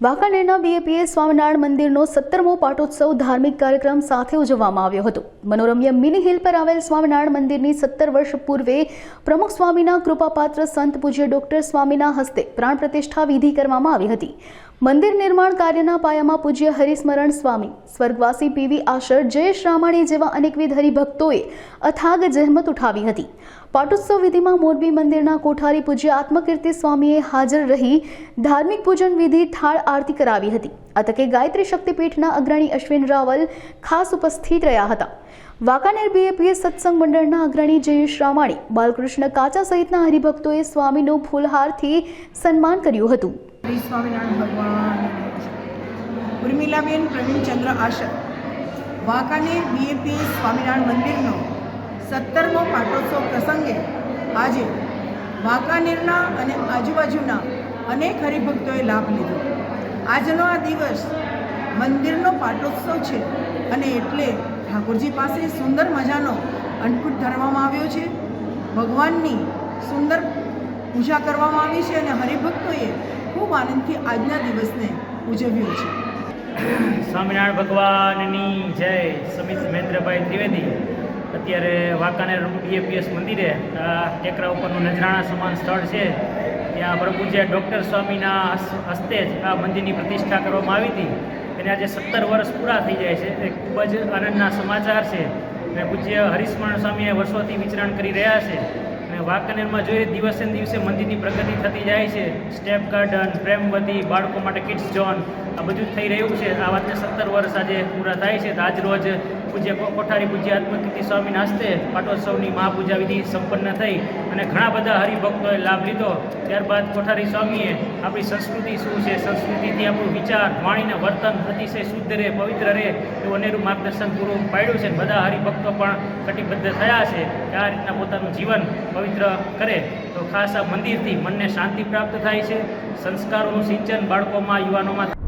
વાંકાનેરના BAPS Swaminarayan મંદિરનો 17મો પાટોત્સવ ધાર્મિક કાર્યક્રમ સાથે ઉજવવામાં આવ્યો હતો। મનોરમ્ય મિની હિલ પર આવેલ સ્વામિનારાયણ મંદિરની 17 વર્ષ પૂર્વે પ્રમુખ સ્વામીના કૃપાપાત્ર સંત પૂજ્ય ડોક્ટર સ્વામીના હસ્તે પ્રાણ પ્રતિષ્ઠા વિધિ કરવામાં આવી હતી। મંદિર નિર્માણ કાર્યના પાયામાં પૂજ્ય હરિસ્મરણ સ્વામી, સ્વર્ગવાસી પીવી આશર, જયેશ રામાણી જેવા અનેકવિધ હરિભક્તોએ અથાગ જહેમત ઉઠાવી હતી। પાટોત્સવ વિધિમાં મોરબી મંદિરના કોઠારી પૂજ્ય આત્મકીર્તિ સ્વામીએ હાજર રહી ધાર્મિક પૂજન વિધિ થાળ આરતી કરાવી હતી। આ તકે ગાયત્રી શક્તિપીઠના અગ્રણી અશ્વિન રાવલ ખાસ ઉપસ્થિત રહ્યા હતા। વાંકાનેર બીએપીએસ સત્સંગ મંડળના અગ્રણી જયેશ રામાણી, બાલકૃષ્ણ કાચા સહિતના હરિભક્તોએ સ્વામીનું ફૂલહારથી સન્માન કર્યું હતું। श्री स्वामिनारायण भगवान उर्मिलाबेन प्रवीणचंद्र आशर वांकानेर बीएपीएस स्वामिनारायण मंदिरनो 17मो पाटोत्सव प्रसंगे आज वांकानेरना अने आजुबाजुना अनेक हरिभक्तोए लाभ लीधो। आजनो आ दिवस मंदिरनो पाटोत्सव छे अने एटले ठाकुरजी पासे सुंदर मजानो अन्नकूट धरवामां आव्यो छे। भगवाननी सुंदर पूजा करवामां आवी छे अने हरिभक्तोए खूब आनंदथी आजना दिवसने उजव्यो छे। स्वामिनारायण भगवाननी जय। समित महेन्द्रभाई त्रिवेदी अत्यारे वांकानेर बीएपीएस मंदिरे टेकरा उपरनुं नજરાણા સમાન સ્થળ છે। ત્યાં પ્રભુજી ડૉક્ટર સ્વામીના હસ્તે જ આ મંદિરની પ્રતિષ્ઠા કરવામાં આવી હતી। એને આજે 17 વર્ષ પૂરા થઈ જાય છે। એ ખૂબ જ આનંદના સમાચાર છે। અને પૂજ્ય હરિસ્મરણ સ્વામીએ વર્ષોથી વિચરણ કરી રહ્યા છે। વાંકાનેરમાં જોઈએ દિવસે ને દિવસે મંદિરની પ્રગતિ થતી જાય છે। સ્ટેપ ગાર્ડન, પ્રેમવતી, બાળકો માટે કિડ્સ ઝોન આ બધું થઈ રહ્યું છે। આ વાતને 17 વર્ષ આજે પૂરા થાય છે। તો આજ રોજ પૂજ્ય કોઠારી પૂજ્ય આત્મકીર્તિ સ્વામીના હસ્તે પાટોત્સવની મહાપૂજા વિધિ સંપન્ન થઈ અને ઘણા બધા હરિભક્તોએ લાભ લીધો। ત્યારબાદ કોઠારી સ્વામીએ આપણી સંસ્કૃતિ શું છે, સંસ્કૃતિથી આપણું વિચાર, વાણીને વર્તન અતિશય શુદ્ધ રહે, પવિત્ર રહે એવું અનેરું માર્ગદર્શન પૂરું પાડ્યું છે। બધા હરિભક્તો પણ કટિબદ્ધ થયા છે કે આ રીતના પોતાનું જીવન પવિત્ર કરે તો ખાસ આ મંદિરથી મનને શાંતિ પ્રાપ્ત થાય છે। સંસ્કારોનું સિંચન બાળકોમાં, યુવાનોમાં